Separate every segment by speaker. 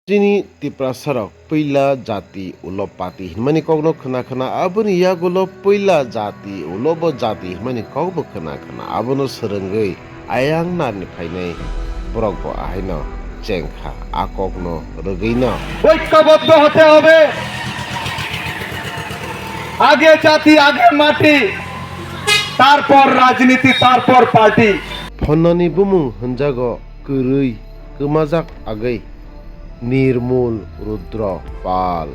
Speaker 1: Chini Tipra Sarok Pila Jati Ulopati Himani Kogno Khana Khana Abun Yagulo Pila Jati Ulobo Jati Himani Kogbo Khana Khana Abuno Serengui Ayang Narni Paine Borokbo Ahino Chengkha Akogno Rugino
Speaker 2: ঐক্যবদ্ধ হতে হবে। আগে জাতি আগে মাটি, তারপর রাজনীতি, তারপর party.
Speaker 1: Phonani Bumung Hanjago Kurui Kumazak Agai Nirmul Rudra Pal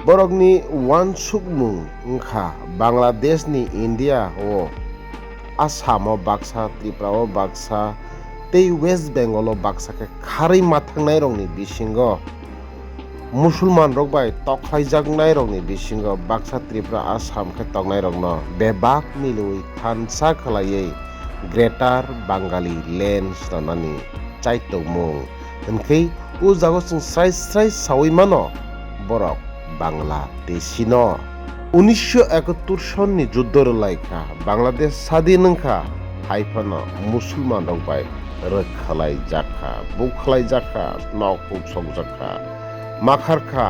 Speaker 1: Borogni Wan Sukmung Ngkha Bangladesh ni India o Assam o Baksa Tripura o Baksa tei West Bengal o Baksa ke khari mathangnai rokni bisingo Musulman rok bai tokhlaijaknai rokni bisingo Baksa Tripura Assam ke tongnai rokno bebak milui thansa khlaiui Greater Bangali Land stanani chaitongmung Hingkei o jago sing srai sawi mano borok Bangladeshino 1971 sonni juddor laika Bangladesh স্বাধীন হংখা haifano Musulman rok bai rokhalai jakha bukhalai jakha nok sok jakha makharkha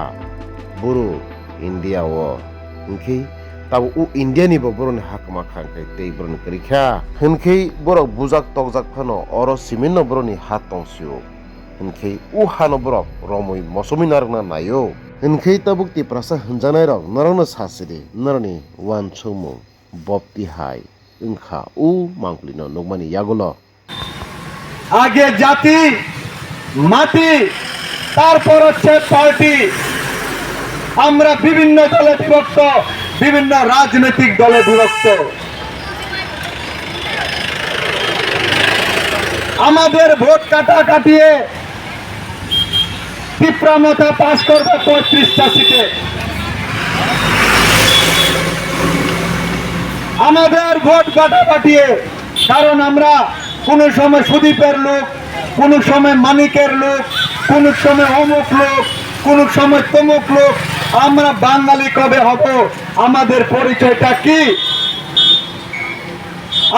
Speaker 1: buru India o hingkei tabo u India ni bo boroni hakma khangkai tei boroni krikha hingkei borok bujak tokjak phano oro simino boroni hat tongsio hingkei u hano borok romoi mosomi narokna nayo hingkei tabuk Tiprasa hunjanai rok norokno sasiri noroni wansukmung bopti hai wngkha u mangpilino nukmani yagulo
Speaker 2: আগে জাতি মাটি, তারপর হচ্ছে party. আমরা বিভিন্ন দলে বিভক্ত, বিভিন্ন রাজনৈতিক দলে বিভক্ত। আমাদের ভোট কাটিয়ে টিপ্রা মথা পাস করবে 35টা সিটে। আমাদের ভোট কাটিয়ে, কারণ আমরা কোন সময় সুদীপের লোক, কোন সময় মানিকের লোক, কোন সময় অমুক লোক, কোন সময় তমুক লোক। আমরা বাঙালি কবে হব? আমাদের পরিচয়টা কি?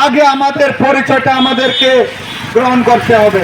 Speaker 2: আগে আমাদের পরিচয়টা আমাদেরকে গ্রহণ করতে হবে।